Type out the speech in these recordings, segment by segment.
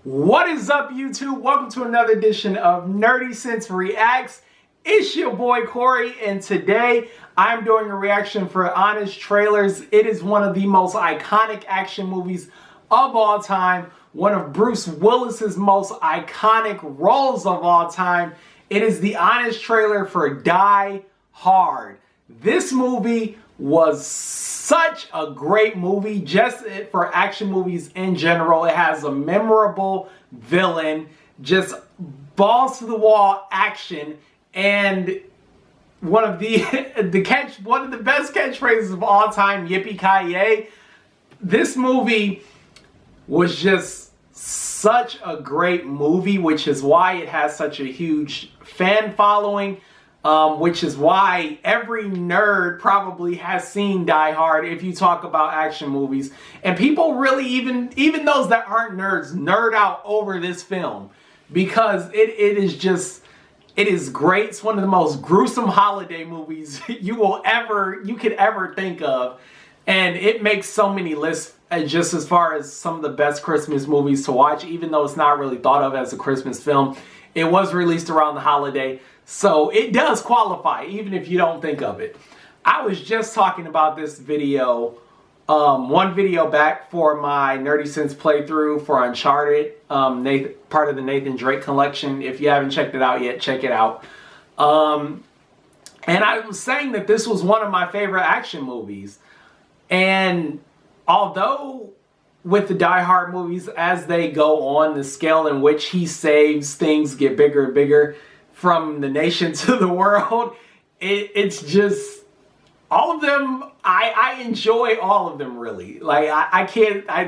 What is up, YouTube? Welcome to another edition of Nerdy Sense Reacts. It's your boy Corey, and today I'm doing a reaction for Honest Trailers. It is one of the most iconic action movies of all time, one of Bruce Willis's most iconic roles of all time. It is the Honest Trailer for Die Hard. This movie was such a great movie, just for action movies in general. It has a memorable villain, just balls to the wall action, and one of the best catchphrases of all time, yippee-ki-yay. This movie was just such a great movie, which is why it has such a huge fan following. Which is why every nerd probably has seen Die Hard if you talk about action movies. And people really, even those that aren't nerds, nerd out over this film. Because it is great. It's one of the most gruesome holiday movies you could ever think of. And it makes so many lists just as far as some of the best Christmas movies to watch, even though it's not really thought of as a Christmas film. It was released around the holiday, so it does qualify, even if you don't think of it. I was just talking about this video, one video back for my Nerdy Sense playthrough for Uncharted, part of the Nathan Drake collection. If you haven't checked it out yet, check it out. And I was saying that this was one of my favorite action movies. And although with the Die Hard movies, as they go on, the scale in which he saves things get bigger and bigger, from the nation to the world, it's just, all of them, I enjoy all of them, really. Like,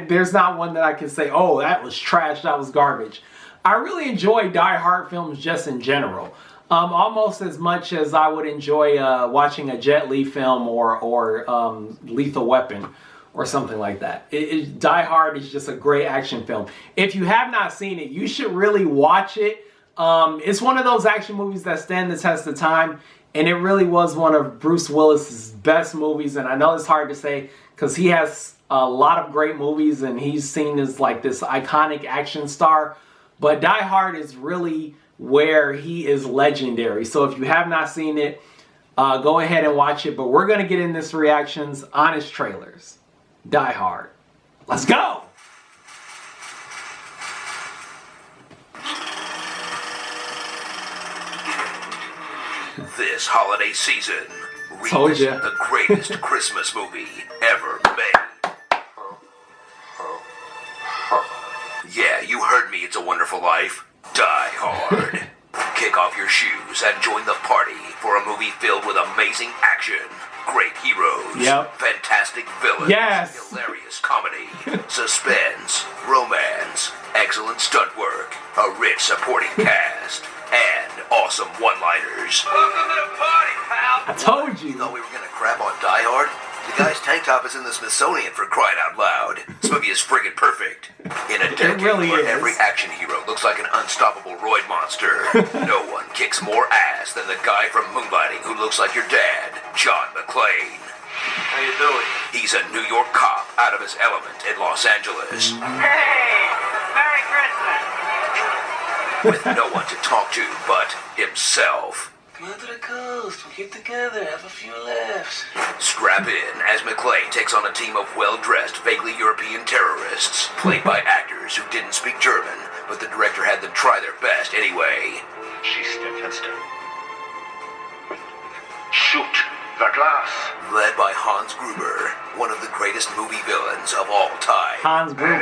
there's not one that I can say, oh, that was trash, that was garbage. I really enjoy Die Hard films just in general. Almost as much as I would enjoy watching a Jet Li film or Lethal Weapon or something like that. Die Hard is just a great action film. If you have not seen it, you should really watch it. It's one of those action movies that stand the test of time, and it really was one of Bruce Willis's best movies. And I know it's hard to say because he has a lot of great movies and he's seen as like this iconic action star, but Die Hard is really where he is legendary. So if you have not seen it, go ahead and watch it. But we're gonna get in this reactions, Honest Trailers, Die Hard. Let's go! This holiday season, revisit the greatest Christmas movie ever made. Yeah, you heard me, It's a Wonderful Life. Die Hard. Kick off your shoes and join the party for a movie filled with amazing action, great heroes, fantastic villains, hilarious comedy, suspense, romance, excellent stunt work, a rich supporting cast, and awesome one-liners. Welcome to the party, pal! I told you! You thought we were gonna crap on Die Hard? The guy's tank top is in the Smithsonian, for crying out loud. This movie is friggin' perfect. In a decade where every action hero looks like an unstoppable roid monster, no one kicks more ass than the guy from Moonlighting who looks like your dad, John McClane. How you doing? He's a New York cop out of his element in Los Angeles. Hey! Merry Christmas! With no one to talk to but himself. Come on to the coast, we'll get together, have a few laughs. Strap in as McClane takes on a team of well-dressed, vaguely European terrorists, played by actors who didn't speak German, but the director had them try their best anyway. Schieß den Fenster. Shoot the glass. Led by Hans Gruber, one of the greatest movie villains of all time. Hans Gruber.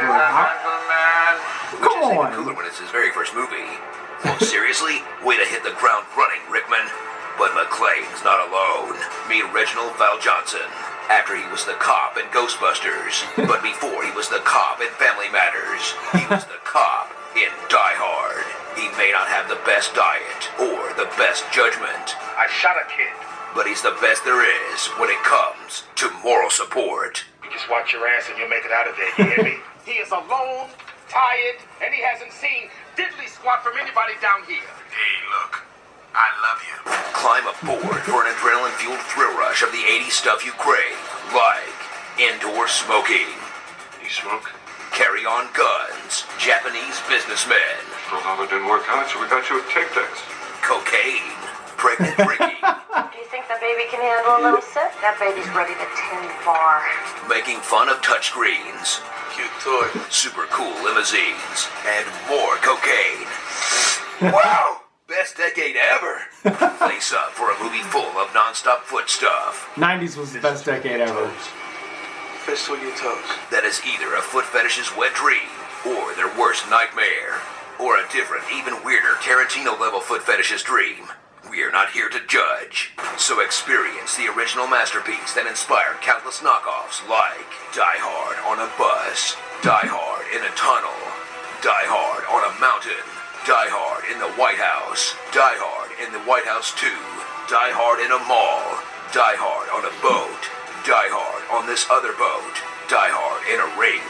Which is even cooler when it's his very first movie. Well, seriously? Way to hit the ground running, Rickman. But McClane's not alone. Meet Reginald Val Johnson. After he was the cop in Ghostbusters. But before he was the cop in Family Matters. He was the cop in Die Hard. He may not have the best diet or the best judgment. I shot a kid. But he's the best there is when it comes to moral support. You just watch your ass and you'll make it out of there, you hear me? He is alone, tired, and he hasn't seen diddly squat from anybody down here. Hey, look, I love you. Climb aboard for an adrenaline-fueled thrill rush of the 80s stuff you crave, like indoor smoking. You smoke? Carry-on guns. violence, Japanese businessmen, Well, it didn't work out, so we got you a tape deck. cocaine, pregnant Ricky, Do you think the baby can handle a little sip? That baby's ready to tend bar. making fun of touchscreens, Cute toy. super cool limousines, and more cocaine. Wow! Best decade ever. Place up for a movie full of non-stop foot stuff 90s was the best decade ever. Fish on your toes. that is either a foot fetish's wet dream or their worst nightmare, or a different, even weirder Tarantino-level foot fetish's dream. We are not here to judge. So experience the original masterpiece that inspired countless knockoffs like Die Hard on a bus, Die Hard in a tunnel, Die Hard on a mountain, Die Hard in the White House, Die Hard in the White House 2, Die Hard in a mall, Die Hard on a boat, Die Hard on this other boat, Die Hard in a rink,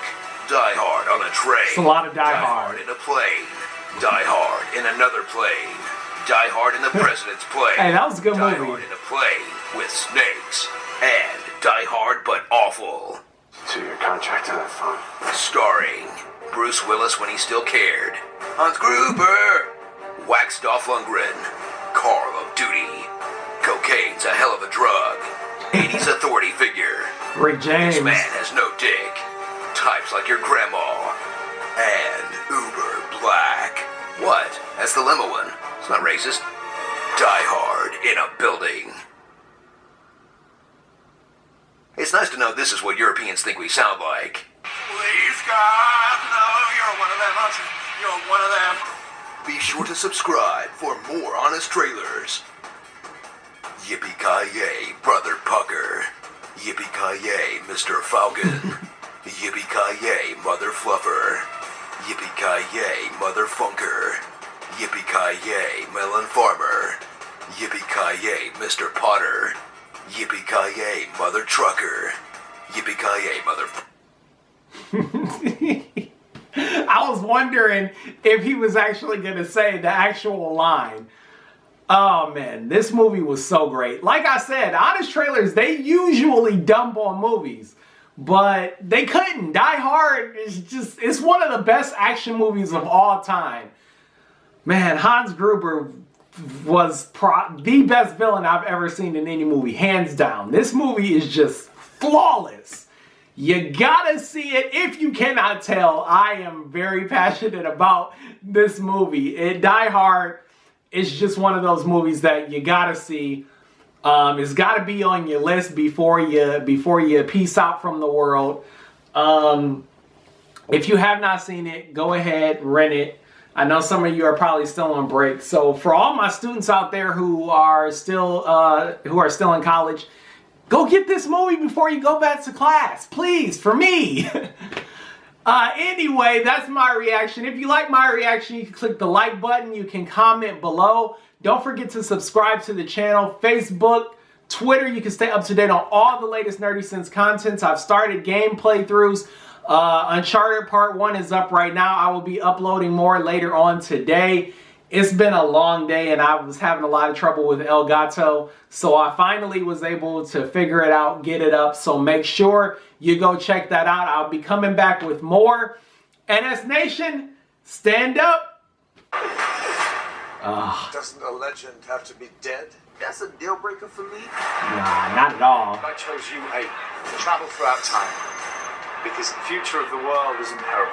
Die Hard on a train, It's a lot of Die Hard. in a plane, Die Hard in another plane, Die Hard in the President's plane, Hey, that was a good Die movie. Hard in a plane with snakes, and Die Hard but awful. So your contract to that phone. Starring Bruce Willis when he still cared, Hans Gruber, Wax Dolph Lundgren, Call of Duty, cocaine's a hell of a drug, 80s authority figure, Rick James. this man has no dick, types like your grandma, and uber black. What? That's the limo one. It's not racist. Die Hard in a building. It's nice to know this is what Europeans think we sound like. Please, God, no, you're one of them, aren't you? You're one of them. Be sure to subscribe for more honest trailers. Yippee-ki-yay, Brother Pucker. Yippee-ki-yay, Mr. Falcon. Yippee-ki-yay, Mother Fluffer. Yippee-ki-yay, Mother Funker. Yippee-ki-yay, Melon Farmer. Yippee-ki-yay, Mr. Potter. Yippee-ki-yay, Mother Trucker. Yippee-ki-yay, Mother... I was wondering if he was actually going to say the actual line. Oh man, this movie was so great. Like I said, honest trailers, they usually dump on movies, but they couldn't. Die Hard is just, it's one of the best action movies of all time. Man, Hans Gruber was the best villain I've ever seen in any movie, hands down. This movie is just flawless. You gotta see it. If you cannot tell, I am very passionate about this movie. Die Hard is just one of those movies that you gotta see. It's gotta be on your list before you peace out from the world. If you have not seen it, go ahead, rent it. I know some of you are probably still on break. So for all my students out there who are still in college, go get this movie before you go back to class, please, for me. Anyway, that's my reaction. If you like my reaction, you can click the like button. You can comment below. Don't forget to subscribe to the channel. Facebook, Twitter, you can stay up to date on all the latest Nerdy Sense contents. I've started game playthroughs. Uncharted Part 1 is up right now. I will be uploading more later on today. It's been a long day and I was having a lot of trouble with Elgato. So I finally was able to figure it out, get it up. So make sure you go check that out. I'll be coming back with more. NS Nation, stand up. Doesn't a legend have to be dead? That's a deal breaker for me. Nah, not at all. I chose you, hey, to travel throughout time. Because the future of the world is in peril.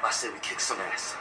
I say we kick some ass.